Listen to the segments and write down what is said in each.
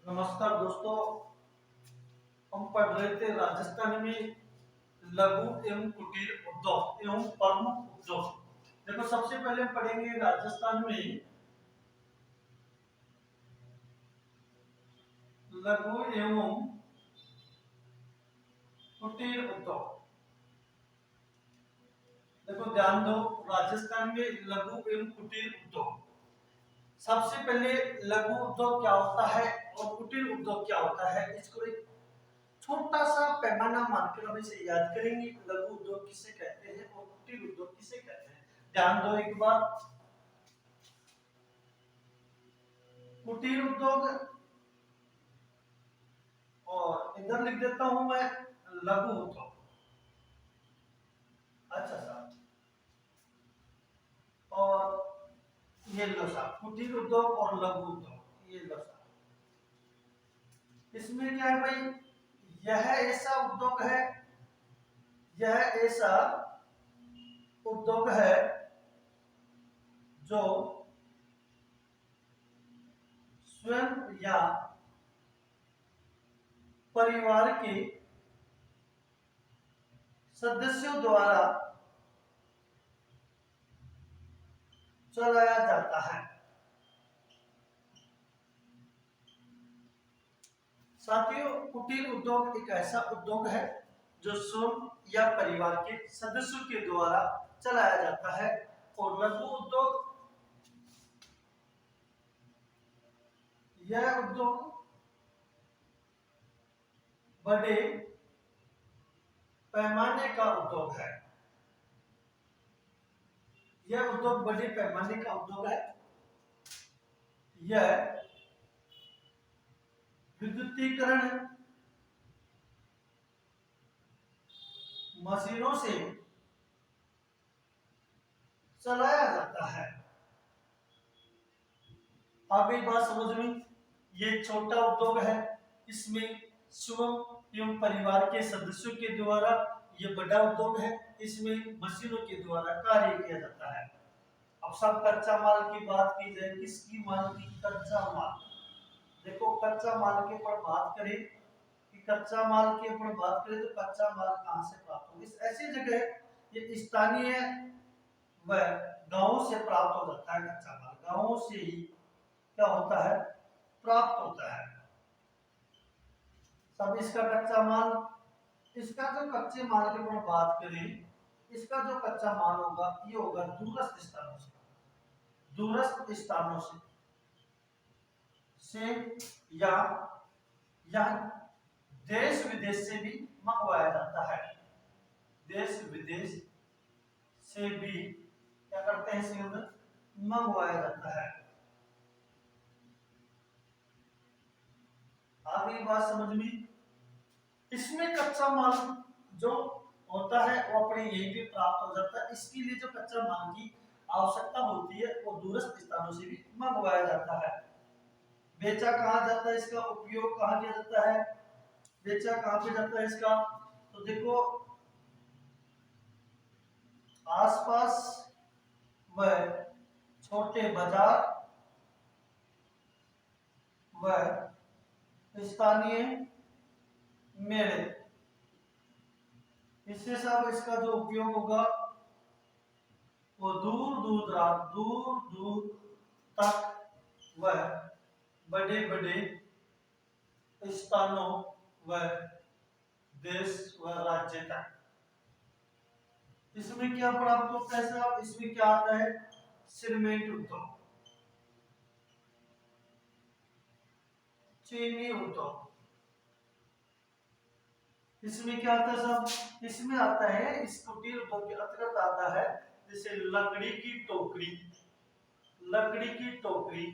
नमस्कार दोस्तों। हम पढ़ रहे थे राजस्थान में लघु एवं कुटीर उद्योग एवं प्रमुख उद्योग। देखो, सबसे पहले हम पढ़ेंगे राजस्थान में लघु एवं कुटीर उद्योग। देखो ध्यान दो, राजस्थान में लघु एवं कुटीर उद्योग। सबसे पहले लघु उद्योग क्या होता है और कुटीर उद्योग क्या होता है, इसको एक छोटा सा पैमाना मानकर हम इसे याद करेंगे। लघु उद्योग किसे कहते हैं और कुटीर उद्योग किसे कहते हैं, ध्यान दो एक बार। कुटीर उद्योग, और इधर लिख देता हूं मैं लघु उद्योग। अच्छा साहब, और ये लो साहब कुटीर उद्योग और लघु उद्योग, ये लो साहब। इसमें क्या है भाई, यह ऐसा उद्योग है, यह ऐसा उद्योग है जो स्वयं या परिवार के सदस्यों द्वारा चलाया जाता है। साथियों, कुटीर उद्योग एक ऐसा उद्योग है जो स्वयं या परिवार के सदस्यों के द्वारा चलाया जाता है। और लघु उद्योग, यह उद्योग बड़े पैमाने का उद्योग है। यह उद्योग बड़े पैमाने का उद्योग है। यह विद्युतीकरण मशीनों से चलाया जाता है। अभी बात समझ में, ये छोटा उद्योग है, इसमें स्वयं एवं परिवार के सदस्यों के द्वारा। ये बड़ा उद्योग है, इसमें मशीनों के द्वारा कार्य किया जाता है। अब सब कच्चा माल की बात की जाए, किसकी माल की? कच्चा माल। देखो, कच्चा माल के ऊपर बात करें कि कच्चा माल के ऊपर बात करें तो कच्चा माल कहां से प्राप्त होगा? इस ऐसी जगह ये स्थानीय व गांवों से प्राप्त हो जाता है। कच्चा माल गांवों से ही क्या होता है, प्राप्त होता है। सब इसका कच्चा माल, इसका जो कच्चे माल के ऊपर बात करें, इसका जो कच्चा माल होगा ये होगा दूरस्थ स्थानों से, दूरस्थ स्थानों से या देश विदेश से भी मंगवाया जाता है। देश विदेश से भी क्या करते हैं, इसे मंगवाया जाता है। आगे बात समझ में, इसमें कच्चा माल जो होता है वो अपने यहीं पे प्राप्त हो जाता है। इसके लिए जो कच्चा माल की आवश्यकता होती है वो दूरस्थ स्थानों से भी मंगवाया जाता है। बेचा कहाँ जाता है, इसका उपयोग कहाँ किया जाता है, बेचा कहाँ पे जाता है इसका? तो देखो, आसपास व छोटे बाजार व स्थानीय मेले, इससे सब इसका जो उपयोग होगा वो दूर दूर तक व बड़े बड़े स्थानों व देश व राज्य तक। इसमें क्या प्राप्त होता है साहब? इसमें क्या आता है, सीमेंट उद्योग, चीनी उद्योग। इसमें क्या आता है साहब? इसमें आता है, इस कुटीर उद्योग के अंतर्गत आता है जैसे लकड़ी की टोकरी, लकड़ी की टोकरी,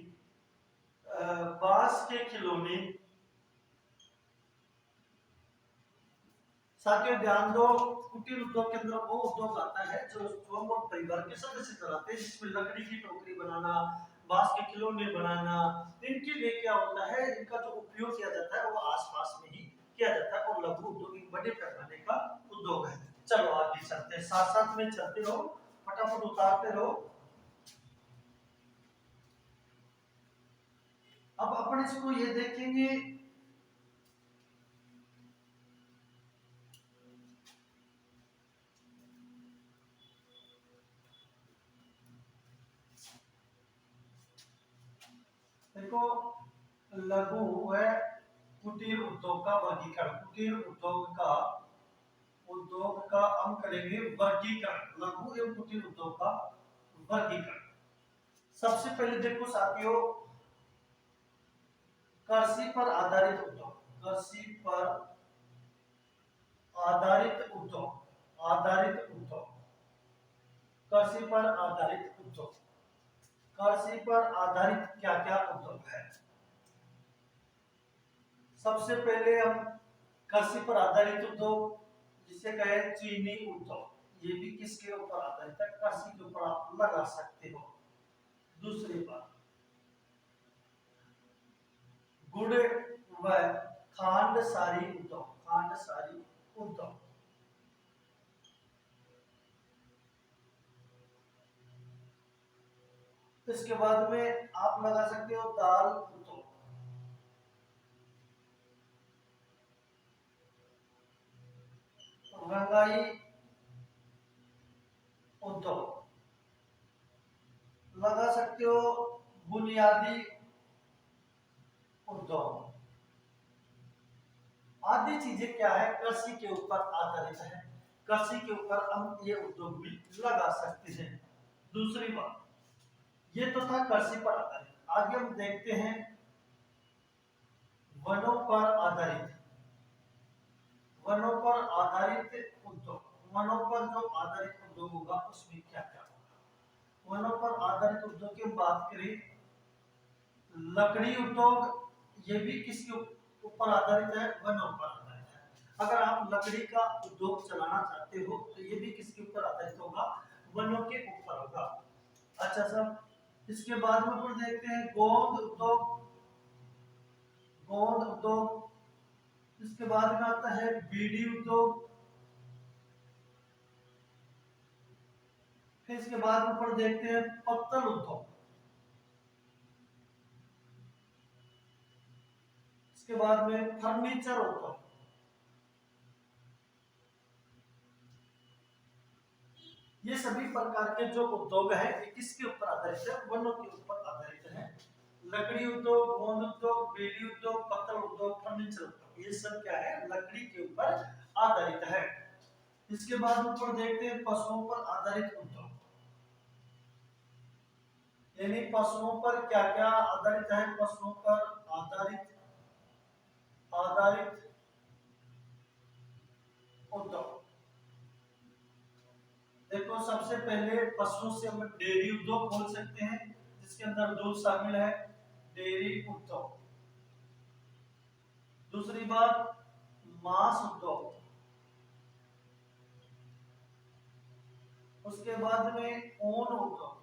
बांस के खिलौने। साथियों ध्यान दो, कुटीर उद्योग के अंदर वो उद्योग आता है जो स्वयं और परिवार के सदस्य चलाते हैं, जिसमें लकड़ी की टोकरी बनाना, बांस के खिलौने बनाना। इनके लिए क्या होता है, इनका जो उपयोग किया जाता है वो आसपास में ही किया जाता है। और लघु उद्योग एक बड़े पैमाने का उद्योग है। चलो आगे चलते हैं, साथ साथ में चलते रहो, फटाफट उतारते रहो। अब अपन इसको ये देखेंगे, देखो लघु व कुटीर उद्योग का वर्गीकरण। कुटीर उद्योग का हम करेंगे वर्गीकरण, लघु एवं कुटीर उद्योग का वर्गीकरण। सबसे पहले देखो साथियों, कृषि पर आधारित उद्योग, कृषि पर आधारित उद्योग, आधारित उद्योग, कृषि पर आधारित उद्योग, कृषि पर आधारित क्या क्या उद्योग है। सबसे पहले हम कृषि पर आधारित उद्योग जिसे कहे चीनी उद्योग, ये भी किसके ऊपर आधारित है, कृषि के ऊपर आप लगा सकते हो। दूसरी बात, गुड़ व खांड सारी उद्योग, खांड सारी उद्योग। इसके बाद में आप लगा सकते हो दाल उद्योग, रंगाई उद्योग, लगा सकते हो बुनियादी उद्योग। आदि चीजें क्या है, कृषि के ऊपर आधारित है, कृषि के ऊपर हम ये उद्योग भी लगा सकते हैं। दूसरी बात, ये तो था कृषि पर आधारित। आगे हम देखते हैं वनों पर आधारित, वनों पर आधारित उद्योग। वनों पर जो आधारित उद्योग होगा उसमें क्या क्या होगा। वनों पर आधारित उद्योग की बात करें, लकड़ी उद्योग, ये भी किसके ऊपर आधारित है, वनों पर आधारित है। अगर आप लकड़ी का उद्योग चलाना चाहते हो तो ये भी किसके ऊपर आधारित होगा, वनों के ऊपर होगा। अच्छा सर, इसके बाद में फिर देखते हैं गोंद उद्योग, गोंद उद्योग। इसके बाद में आता है बीड़ी उद्योग। फिर इसके बाद में फिर देखते हैं पत्तल उद्योग। इसके बाद में फर्नीचर उद्योग। ये सभी प्रकार के जो उद्योग है ये किसके ऊपर आधारित है, वनों के ऊपर आधारित है। लकड़ी उद्योग, गोंद उद्योग, बेड़ी उद्योग, पत्तल उद्योग, फर्नीचर उद्योग, ये सब क्या है, लकड़ी के ऊपर आधारित है। इसके बाद ऊपर देखते हैं पशुओं पर आधारित उद्योग, यानी पशुओं पर क्या क्या आधारित है, पशुओं पर आधारित आधारित उद्योग। देखो सबसे पहले पशुओं से हम डेयरी उद्योग बोल सकते हैं, जिसके अंदर दूध शामिल है, डेयरी उद्योग। दूसरी बात, मांस उद्योग। उसके बाद में ऊन उद्योग।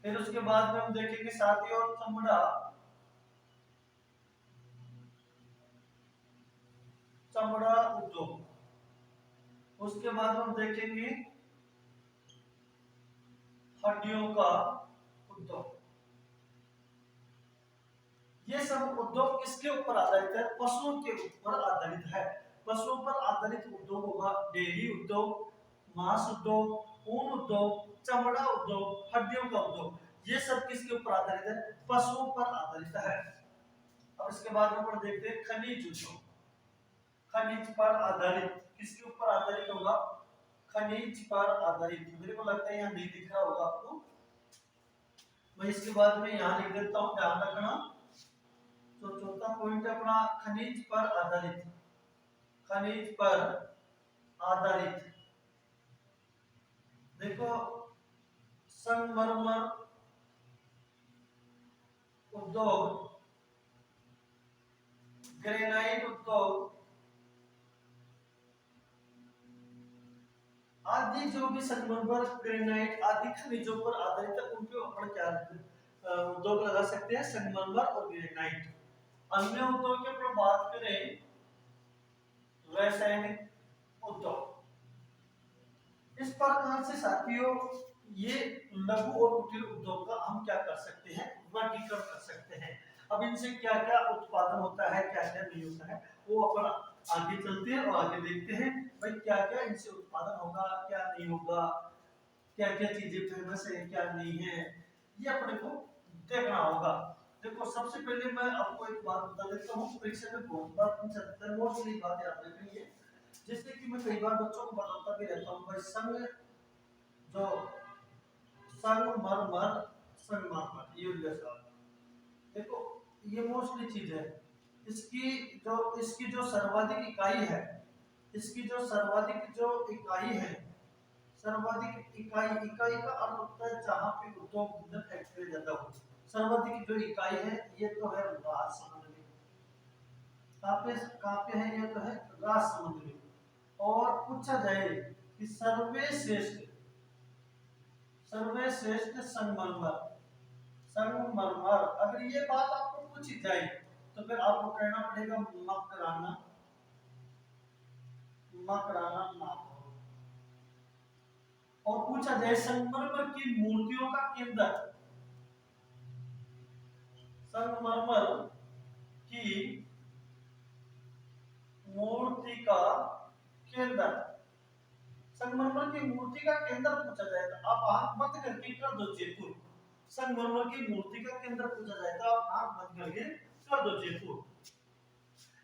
फिर उसके बाद में हम देखेंगे साथियों चमड़ा, चमड़ा उद्योग। उसके बाद हम देखेंगे हड्डियों का उद्योग। ये सब उद्योग किसके ऊपर आधारित है, पशुओं के ऊपर आधारित है। पशुओं पर आधारित उद्योग होगा डेयरी उद्योग, मांस उद्योग, ऊन उद्योग, चमड़ा उद्योग, हड्डियों का उद्योग। ये सब किसके ऊपर आधारित है, पशुओं पर आधारित है। अब इसके बाद में देखते हैं खनिज उद्योग। खनिज पर आधारित किसके ऊपर आधारित होगा, खनिज पर आधारित। मेरे को लगता है यहाँ नहीं दिख रहा होगा आपको, मैं इसके बाद में यहाँ लिख देता हूँ, ध्यान रखना। तो चौथा पॉइंट अपना खनिज पर आधारित, खनिज पर आधारित। देखो संगमरमर उद्योग, ग्रेनाइट उद्योग आदि जो भी संगमरमर, ग्रेनाइट आदि खनिजों पर आधारित है, उनके ऊपर क्या उद्योग लगा सकते हैं, संगमरमर और ग्रेनाइट। अन्य उद्योग की अगर बात करें, रासायनिक उद्योग। इस प्रकार से साथियों ये लघु और कुटीर उद्योग का हम क्या कर सकते हैं, वर्गीकरण कर सकते हैं। अब इनसे क्या क्या उत्पादन होता है, क्या क्या नहीं होता है, वो अपन आगे चलते हैं और आगे देखते हैं भाई क्या क्या इनसे उत्पादन होगा, क्या नहीं होगा, क्या क्या चीजें फेमस है, क्या नहीं है, ये अपने को देखना होगा। देखो सबसे पहले मैं आपको एक बात बता देता हूँ, परीक्षा में बहुत बार पूछा जाता है, मोस्टली बात याद रखेंगे। जैसे कि मैं कई बार बच्चों को बताता भी रहता हूँ भाई संग जो संगमरमर, संगमरमर ये जैसा, देखो ये मोस्टली चीज है। इसकी जो सर्वाधिक इकाई है, इसकी जो सर्वाधिक जो इकाई है, सर्वाधिक इकाई, इकाई का अर्थ होता है जहां पे उद्योग फैक्ट्री ज्यादा हो। सर्वाधिक जो इकाई है ये तो है राजसमंद में, कहाँ पे है, ये तो है राजसमंद में। और पूछा जाए कि सर्वश्रेष्ठ संगमरमर, संगमरमर अगर ये बात आपको पूछी जाए तो फिर आपको कहना पड़ेगा मकराना, मकराना नाम। और पूछा जाए संगमरमर की मूर्तियों का केंद्र, संगमरमर की मूर्ति का केंद्र, संगमरमर की मूर्ति का केंद्र पूछा जाए तो आप आंख बंद करके कर दो जयपुर। संगमरमर की मूर्ति का केंद्र पूछा जाए तो आप आंख बंद करके कर दो जयपुर।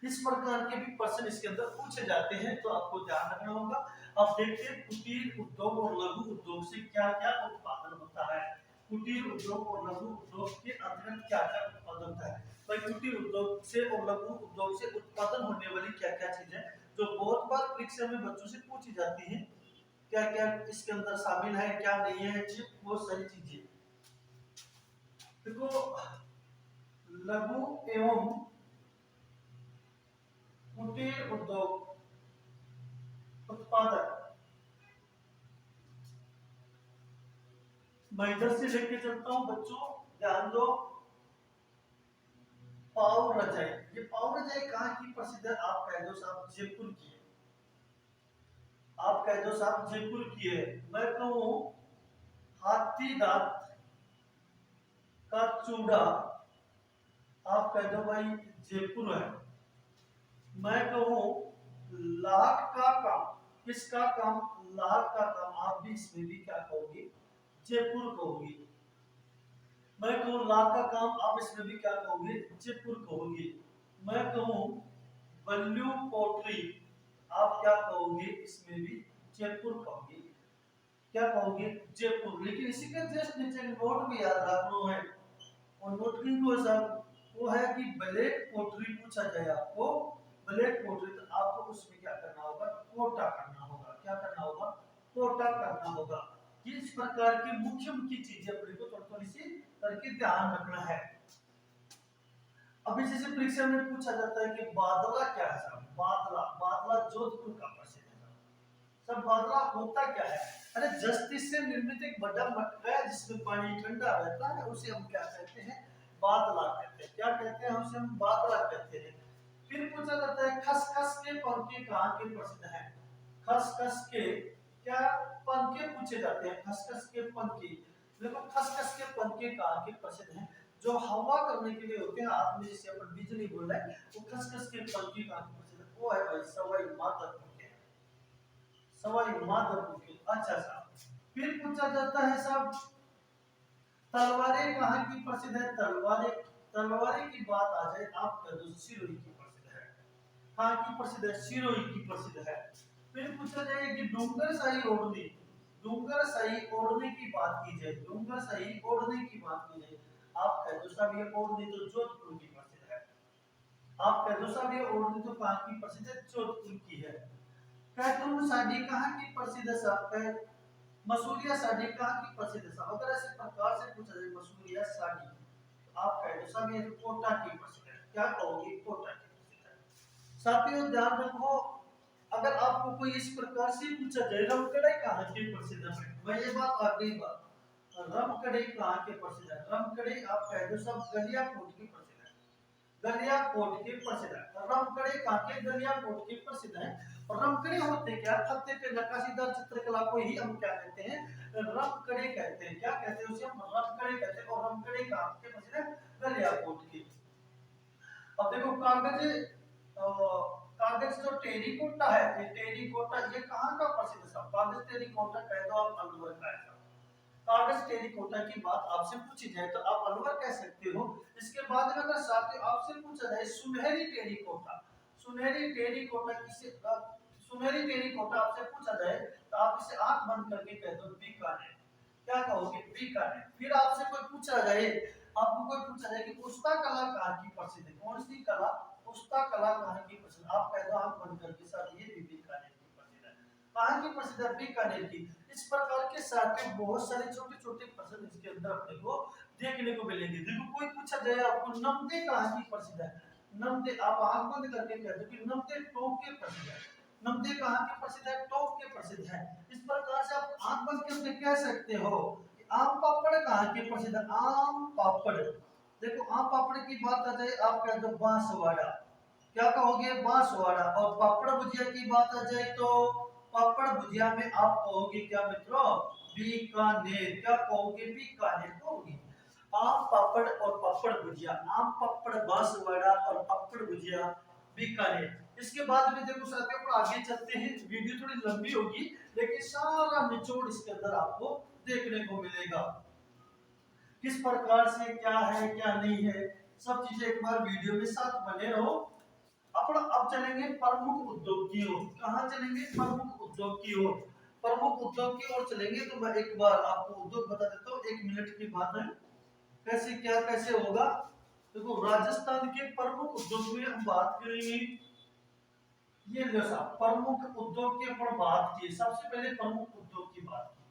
इस प्रकार के भी प्रश्न इसके अंदर पूछे जाते हैं, तो आपको ध्यान रखना होगा। अब देखते हैं कुटीर उद्योग और लघु उद्योग से क्या क्या उत्पादन होता है। कुटीर उद्योग और लघु उद्योग के अंतर्गत क्या क्या उत्पादन होता है। भाई कुटीर उद्योग से और लघु उद्योग से उत्पादन होने वाली क्या क्या चीजें जो बहुत बार परीक्षा में बच्चों से पूछी जाती हैं, क्या क्या इसके अंदर शामिल है, क्या नहीं है, वो सारी चीजें देखो। लघु एवं कुटीर उद्योग उत्पादक, मैं इधर से लेके चलता हूं बच्चों, ध्यान दो। पाव रजाई, ये पाव रजाई कहाँ की प्रसिद्ध है, आप कह दो साहब जयपुर की है, आप कह दो साहब जयपुर की है। मैं कहूं हाथी दांत का चूड़ा, आप कह दो भाई जयपुर है। मैं कहूं लाख का काम, किसका काम, लाख का काम, आप भी इसमें भी क्या कहोगे, जयपुर कहोगे। मैं कहूं लाख का काम, आप इसमें भी क्या कहोगे, जयपुर कहोगे। मैं कहूं बल्लू पोट्री, आप क्या कहोगे, इसमें भी जयपुर कहोगे। क्या कहोगे, जयपुर। लेकिन इसी के जस्ट नीचे नोट भी याद रखना है, और नोट की को सब वो है कि ब्लैक पोट्री पूछा जाए आपको, ब्लैक पोट्री, तो आपको उसमें क्या करना होगा, कोटा करना होगा। क्या करना होगा, कोटा करना होगा। इस प्रकार की मुख्य मुख्य चीजें अपने को थोड़ी थोड़ी सी करके ध्यान रखना है। अभी जैसे परीक्षा में पूछा जाता है कि बादला क्या है साहब, बादला, बादला जोधपुर का प्रसिद्ध है सब। बादला होता क्या है, अरे जस्ती से निर्मित एक बड़ा मटका है जिसमें पानी ठंडा रहता है, उसे हम क्या कहते हैं, बादला कहते हैं। क्या कहते हैं, उसे हम बादला कहते हैं। फिर पूछा जाता है खसखस के पंखे कहाँ के प्रसिद्ध हैं, खसखस के क्या पंखे पूछे जाते हैं, खसखस के पंखे। देखो खसखस के पंखे कहाँ के प्रसिद्ध हैं, जो हवा करने के लिए होते हैं हाथ में, जिसे अपन बिजली बोल रहे हैं, वो खसखस के पंखे कहाँ के प्रसिद्ध है, वो है भाई सवाई माधोपुर के, सवाई माधोपुर के। अच्छा साहब, फिर पूछा जाता है साहब तलवारें कहाँ की प्रसिद्ध है, तलवारें, तलवारें की बात आ जाए आप कह दो सिरोही की प्रसिद्ध है। कहाँ की प्रसिद्ध है, सिरोही की प्रसिद्ध है। फिर पूछा जाए कि डूंगरशाही ओढ़नी, डूंगरशाही ओढ़नी की बात की जाए, डूंगरशाही ओढ़नी की बात की जाए, आप कह दो साहब ये ओढ़नी तो जोधपुर की प्रसिद्ध है। आप कह दो साहब ये ओढ़नी तो कहाँ की प्रसिद्ध है, जोधपुर की है। कैथून साड़ी कहाँ की प्रसिद्ध है साहब, मसूरिया साड़ी कहाँ की प्रसिद्ध है साहब। अगर ऐसे प्रकार से पूछा जाए मसूरिया साड़ी, तो आप कह दो साहब ये कोटा की प्रसिद्ध है। क्या कहोगे, कोटा की प्रसिद्ध है। साथियों ध्यान रखो, अगर आपको कोई इस प्रकार से पूछा जाए रमकड़े कहाँ के प्रसिद्ध है, मैं ये बात आ गई बात, रमकड़े कहाँ के प्रसिद्ध है, रमकड़े आप कह दो सब गलियाकोट की प्रसिद्ध है। गलियाकोट के प्रसिद्ध है। रमकड़े कहाँ के? गलियाकोट के प्रसिद्ध है। और रमकड़े होते क्या? खत्ते पे नक्काशीदार चित्रकला को ही हम क्या कहते हैं? रमकड़े कहते हैं। क्या कहते हैं उसे? हम रमकड़े कहते हैं। और रमकड़े कहाँ के प्रसिद्ध है? गलियाकोट के। अब देखो कागज, कागज जो टेरिकोटा है, ये टेरिकोटा ये कहाँ का प्रसिद्ध है? कागज टेरिकोटा कह दो आप, अलवर का है। कागज टेरिकोटा की बात आपसे पूछी जाए तो आप अलवर कह सकते हो। इसके बाद में अगर साथ आपसे पूछा जाए सुनहरी टेरिकोटा, सुनहरी टेरिकोटा किसे, सुनहरी टेरिकोटा आपसे पूछा जाए तो आप इसे आंख बंद करके कह दो बीकानेर। क्या कहोगे? बीकानेर। फिर आपसे कोई पूछा जाए, आपको कोई पूछा जाए कि पुस्ता कला कहाँ की प्रसिद्ध है? कौन सी कला? पुस्ता कला कहाँ की प्रसिद्ध? आप कह दो आंख बंद करके सर ये भी बीकानेर की प्रसिद्ध है। कहाँ की प्रसिद्ध है? बीकानेर की। इस प्रकार के साथ में बहुत सारे छोटे छोटे प्रश्न इसके अंदर अपने को देखने को मिलेंगे। देखो कोई पूछा जाए आपको नमदे कहाँ की प्रसिद्ध है? नमदे, आप आंख बंद करके कह दो कि नमदे टोंक के प्रसिद्ध है। नमदे कहाँ के प्रसिद्ध है? टोंक के प्रसिद्ध है। इस प्रकार से आप आंख बंद करके कह सकते हो कि आम पापड़ कहाँ के प्रसिद्ध है? आम पापड़। देखो आम पापड़ की बात आ जाए, आप कह दो बांसवाड़ा। क्या कहोगे? बांसवाड़ा। और पापड़ भुजिया की बात आ जाए तो पापड़ भुजिया में आप कहोगे क्या मित्रों? बीकानेर। क्या कहोगे? बीकानेर कहोगे। आम पापड़ और पापड़ भुजिया, आम पापड़ बांसवाड़ा और पापड़ भुजिया बीकानेर। इसके बाद में देखो साथियों पर आगे चलते हैं, वीडियो थोड़ी लंबी होगी लेकिन सारा निचोड़ इसके अंदर आपको देखने को मिलेगा। किस प्रकार से क्या है क्या नहीं है, सब चीजें एक बार वीडियो में साथ बने रहो। अपन अब चलेंगे प्रमुख उद्योग की ओर। कहाँ चलेंगे? प्रमुख उद्योग की ओर। प्रमुख उद्योग की ओर चलेंगे तो मैं एक बार आपको उद्योग बता देता हूँ, 1 मिनट की बात है। कैसे क्या कैसे होगा? देखो राजस्थान के प्रमुख उद्योग में हम बात करेंगे। ये लो साहब प्रमुख उद्योग की अपन बात की, सबसे पहले प्रमुख उद्योग की बात की,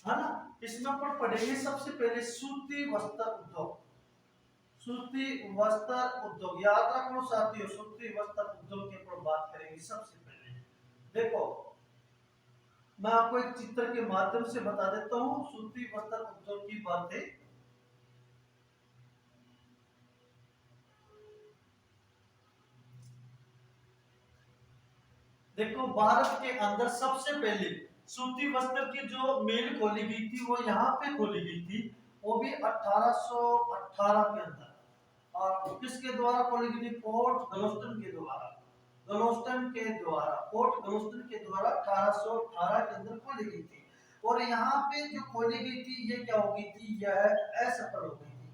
है ना। इसमें अपन पढ़ेंगे सबसे पहले सूती वस्त्र उद्योग। सूती वस्त्र उद्योग याद रखो साथियों, सूती वस्त्र उद्योग के ऊपर बात करेंगे सबसे पहले। देखो मैं आपको एक चित्र के माध्यम से बता देता हूं सूती वस्त्र उद्योग की बातें। देखो भारत के अंदर सबसे पहले सूती वस्त्र की जो मिल खोली गई थी वो यहाँ पे खोली गई थी, वो भी 1818 के अंदर। और किसके द्वारा खोली गई थी? फोर्ट गलोस्टन के द्वारा। गलोस्टन के द्वारा, फोर्ट गलोस्टन के द्वारा 1818 के अंदर खोली गई थी। और यहाँ पे जो खोली गई थी ये क्या हो गई थी? यह असफल हो गई थी।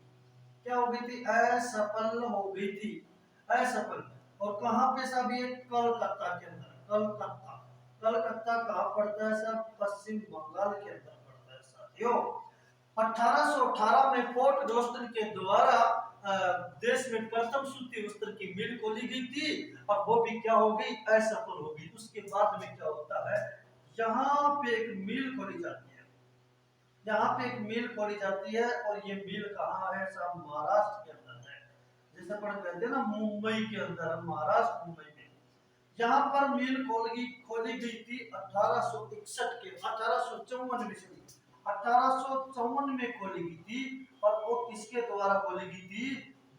क्या हो गई थी? असफल हो गई थी। असफल। और कहाँ पे सब? ये कलकत्ता के अंदर। कलकत्ता, कलकत्ता कहाँ पड़ता है सब? पश्चिम बंगाल के अंदर पड़ता है साथियों। 1818 में फोर्ट गलोस्टन के द्वारा देश में प्रथम सूती वस्त्र की मिल खोली गई थी और वो भी क्या हो गई? असफल हो गई। उसके बाद में क्या होता है? यहाँ पे एक मिल खोली जाती है, यहाँ पे एक मिल खोली जाती है और ये मिल कहाँ है? सब महाराष्ट्र के अंदर है। जैसे अपन कहते हैं ना मुंबई के अंदर, महाराष्ट्र मुंबई में। यहाँ पर मिल खोली गई थी 1861 के, 1854 में, 1854 में खोली गई थी। और वो किसके द्वारा खोली गई थी?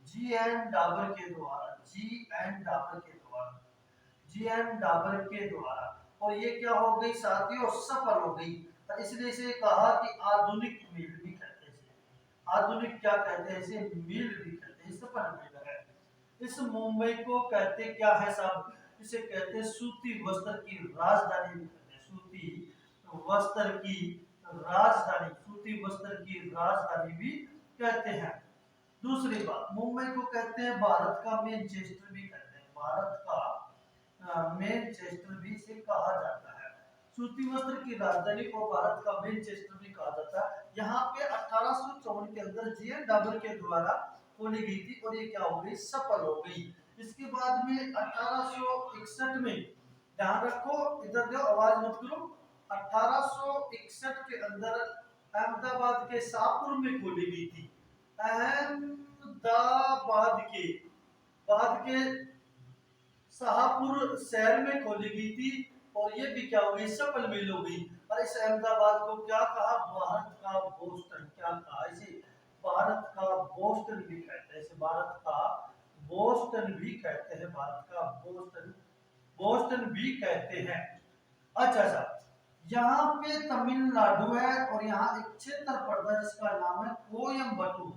जी एन डाबर के द्वारा। जी एन डाबर के द्वारा, जी एन डाबर के द्वारा। और ये क्या हो गई साथियों? सफल हो गई। तो इसलिए इसे कहा कि आधुनिक मिल भी कहते हैं। आधुनिक क्या कहते हैं? इसे मिल भी कहते हैं। सफल मिल है। इस मुंबई को कहते क्या है साहब? इसे कहते हैं सूती वस्त्र की राजधानी भी कहते हैं। सूती वस्त्र की राजधानी, सूती वस्त्र की राजधानी भी कहते हैं। दूसरी बात, मुंबई को कहते हैं भारत का मैनचेस्टर भी कहते हैं। भारत का मैनचेस्टर भी इसे कहा जाता है। सूती वस्त्र की राजधानी को भारत का मैनचेस्टर भी कहा जाता है। यहाँ पे 1854 के अंदर जीएन डाबर के द्वारा खोली गई थी और ये क्या हो गई? सफल हो गई। इसके बाद में 1861 में, ध्यान रखो इधर जो आवाज मत करो, 1861 के अंदर अहमदाबाद के शाहपुर में खोली गई थी। अहमदाबाद के बाद के शाहपुर शहर में खोली गई थी और ये भी क्या हो गई? सफल मिल हो गई। और इस अहमदाबाद को क्या कहा? भारत का बोस्टन। क्या कहा इसे? भारत का बोस्टन भी कहते हैं इसे, भारत का बोस्टन भी कहते हैं, भारत का बोस्टन, बोस्टन भी कहते हैं। अच्छा अच्छा, यहाँ पे तमिलनाडु है और यहाँ एक क्षेत्र पड़ता है जिसका नाम है कोयम्बटूर,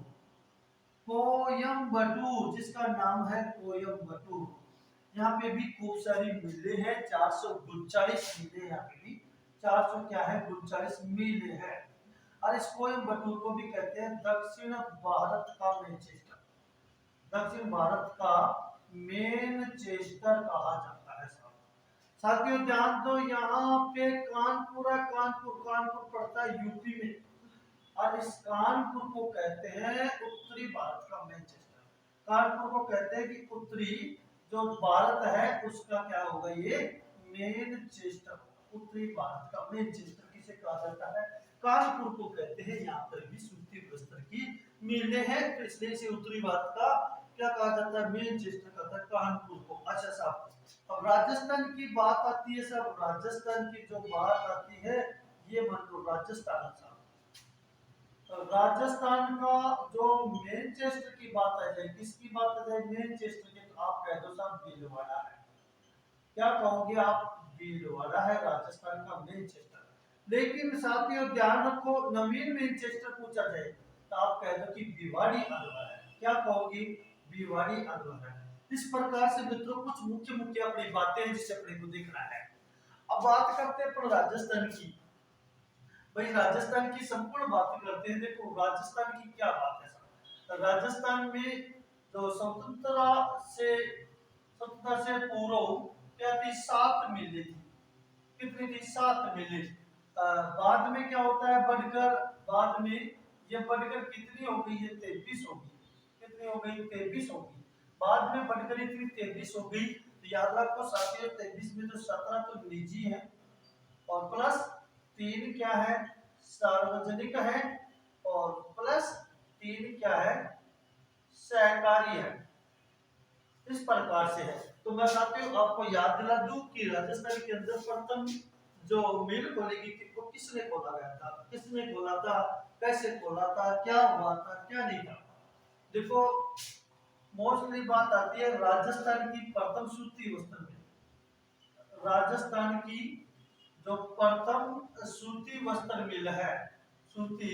कोयम्बटूर जिसका नाम है कोयम्बटूर। यहाँ पे भी खूब सारी मिलें हैं, 439 मिलें यहाँ पे भी, 400 क्या है 39 मिलें हैं। और इस कोयम्बटूर को भी कहते हैं दक्षिण भारत का मैनचेस्टर, दक्षिण भारत का मैनचेस्टर कहा जाता है। साथियों ध्यान दो, यहाँ पे कानपुर है, कानपुर, कानपुर पड़ता है यूपी में, और इस कानपुर को कहते हैं उत्तरी भारत का मैनचेस्टर। कानपुर को कहते हैं कि उत्तरी जो भारत है उसका क्या होगा, ये मैनचेस्टर, उत्तरी भारत का मैनचेस्टर किसे कहा जाता है, कानपुर को कहते हैं। यहाँ पर भी सूती वस्त्र की मिलें हैं, तो इसलिए इसे उत्तरी भारत का क्या कहा जाता है, मैनचेस्टर कहता है कानपुर को। अच्छा साहब, अब राजस्थान की बात आती है साहब, राजस्थान की जो बात आती है ये मान लो राजस्थान साहब, राजस्थान का जो मैनचेस्टर की बात आ जाए, किसकी बात आ जाए मैनचेस्टर की, तो आप कह दो साहब भीलवाड़ा है। क्या कहोगे आप, भीलवाड़ा है राजस्थान का मैनचेस्टर। लेकिन साथियों ध्यान रखो, नवीन मैनचेस्टर पूछा जाए तो आप कह दो कि भिवाड़ी अलवर है। क्या कहोगे, भिवाड़ी अलवर है। इस प्रकार से मित्रों कुछ मुख्य मुख्य अपनी बातें हैं जिसे अपने को देखना है। अब बात करते हैं राजस्थान की, भाई राजस्थान की संपूर्ण बात करते हैं। देखो राजस्थान की क्या बात है, तो राजस्थान में जो स्वतंत्रता से पूर्व क्या थी, 7 मिलें थी। कितनी थी, 7 मिलें। बाद में क्या होता है, बढ़कर बाद में ये बढ़कर कितनी हो गई, ये 23 हो गई। कितनी हो गई, 23 हो गई। बाद में बढ़कर इतनी 23 हो गई। तो याद रखो साथियों 23 में तो 17 तो निजी है और प्लस 3 क्या है, सार्वजनिक है, और प्लस 3 क्या है, सहकारी है। इस प्रकार से है। तो मैं साथियों आपको याद दिला दूं कि राजस्थान के अंदर प्रथम जो मिल खोली गई थी वो किसने खोला गया था, किसने खोला था, कैसे खोला था, क्या हुआ था, क्या नहीं था। देखो मोस्टली बात आती है राजस्थान की प्रथम सूती वस्त्र मिल, राजस्थान की जो प्रथम सूती वस्त्र मिल है, सूती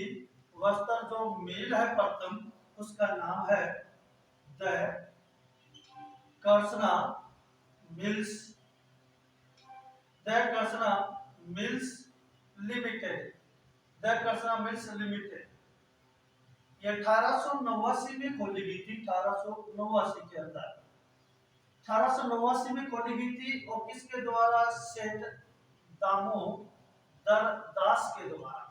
वस्त्र जो मिल है प्रथम, उसका नाम है the Karsana mills, the Karsana mills limited, the Karsana mills limited. ये 1889 में खोली गई थी, 1889 के अंदर, 1889 में खोली गई थी। और किसके द्वारा, सेठ दामोदर दास के द्वारा,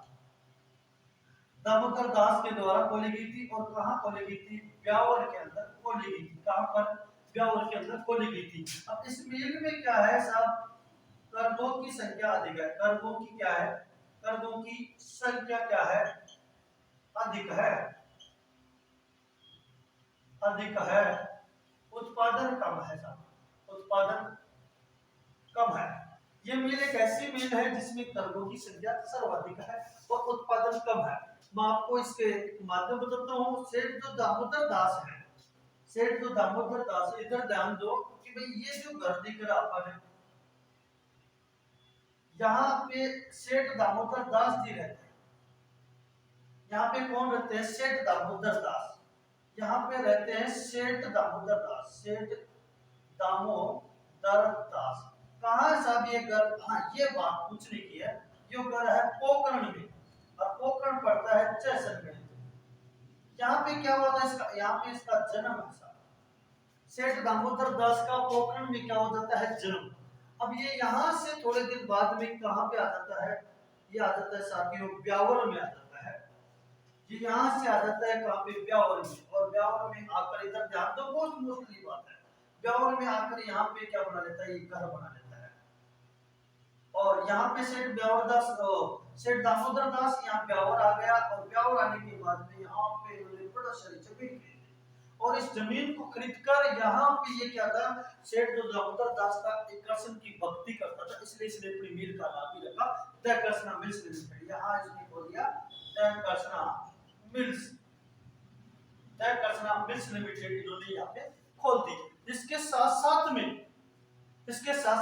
दामोदर दास के द्वारा खोली गई थी। और कहां खोली गई थी, ब्यावर के अंदर खोली गई थी। कहां पर, ब्यावर के अंदर खोली गई थी। अब इस मिल में क्या है साहब, कर्मों की संख्या अधिक है। कर्मों की क्या है, कर्मों की संख्या क्या है, अधिक है, अधिक है। उत्पादन कम है साहब, उत्पादन कम है। ये मिल एक ऐसी मिल है जिसमें कर्मों की संख्या सर्वाधिक है और उत्पादन कम है। मैं आपको इसके माध्यम बताता हूँ। सेठ जो दामोदर दास है, सेठ जो दामोदर दास, इधर ध्यान दो कि भाई ये जो घर दिख रहा अपन, यहाँ पे सेठ दामोदर दास जी रहते हैं। यहाँ पे कौन रहते हैं, सेठ दामोदर दास। यहाँ पे रहते हैं सेठ दामोदर दास, सेठ दामोदर दास। कहाँ है साहब ये घर, हाँ ये बात पूछने की है। ये घर है पोकरण में, और पोकरण पड़ता है जैसलमेर। यहाँ पे क्या हुआ था इसका, यहाँ पे इसका जन्म है साहब। सेठ दामोदर दास का पोकरण में क्या हो जाता है, जन्म। अब ये यहाँ से थोड़े दिन बाद में कहाँ पे आ जाता है, ये आ जाता है साथियों ब्यावर में आ जाता है। ये यहाँ से आ जाता है कहाँ पे, ब्यावर में। और ब्यावर में आकर, इधर ध्यान दो बहुत मुश्किल बात है, ब्यावर में आकर यहाँ पे क्या बना लेता है, ये घर बना लेता है। और यहाँ पे सेठ ब्यावर दास, सेठ दामोदर दास यहाँ ब्यावर आ गया। और ब्यावर आने के बाद में यहाँ पे उन्होंने बड़ा सारी जमीन खरीदी। और इस जमीन को खरीदकर यहाँ पे ये क्या था, सेठ जो दामोदर दास था एक कृष्ण की भक्ति करता था, इसलिए इसने अपनी मिल का नाम भी रखा द कृष्णा मिल्स लिमिटेड। यहाँ इसने खोल दिया the Krishna mills, the Krishna mills limited इन्होंने यहाँ पे खोल दी। इसके साथ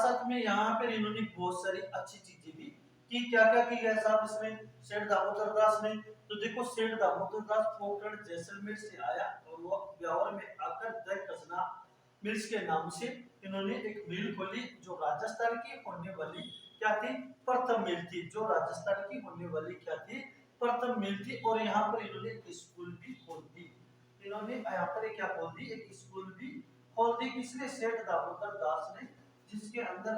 साथ में यहाँ पर इन्होंने बहुत सारी अच्छी चीजें भी की। क्या क्या की है साहब इसमें सेठ दामोदर दास ने? तो देखो सेठ दामोदर दास पोखरण जैसलमेर से आया और वो ब्यावर में आकर द कसना मिल्स के नाम से इन्होंने एक मिल खोली, जो राजस्थान की होने वाली क्या थी, प्रथम मिल थी। जो राजस्थान की होने वाली क्या थी, प्रथम मिल थी। और यहाँ पर इन्होंने एक स्कूल भी खोल दी। इन्होंने यहाँ पर क्या खोल दी, एक स्कूल भी खोल दी। किसने? सेठ दामोदर दास ने, जिसके अंदर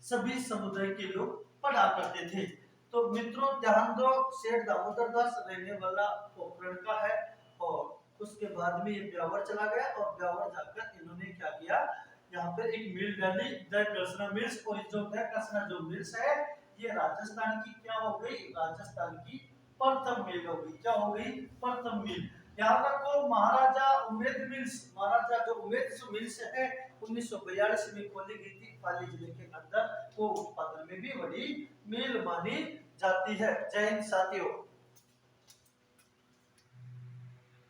सभी समुदाय के लोग पढ़ा करते थे। तो मित्रों ध्यान दो, सेठ दामोदर दास रहने वाला पोखरण का है और उसके बाद में ये ब्यावर चला गया और ब्यावर जाकर इन्होंने क्या किया, यहाँ पर एक मिल डाली, द कसना मिल्स। और जो द कसना जो मिल्स है ये राजस्थान की क्या हो गई, राजस्थान की प्रथम मिल हो गई। क्या हो गई, प्रथम मिल। याद रखो महाराजा उमेद मिल्स, महाराजा जो उमेद मिल्स है 1942 में खोली गई थी पाली जिले के अंदर। वो उत्पादन में भी बड़ी मिल मानी जाती है। जय हिंद साथियों।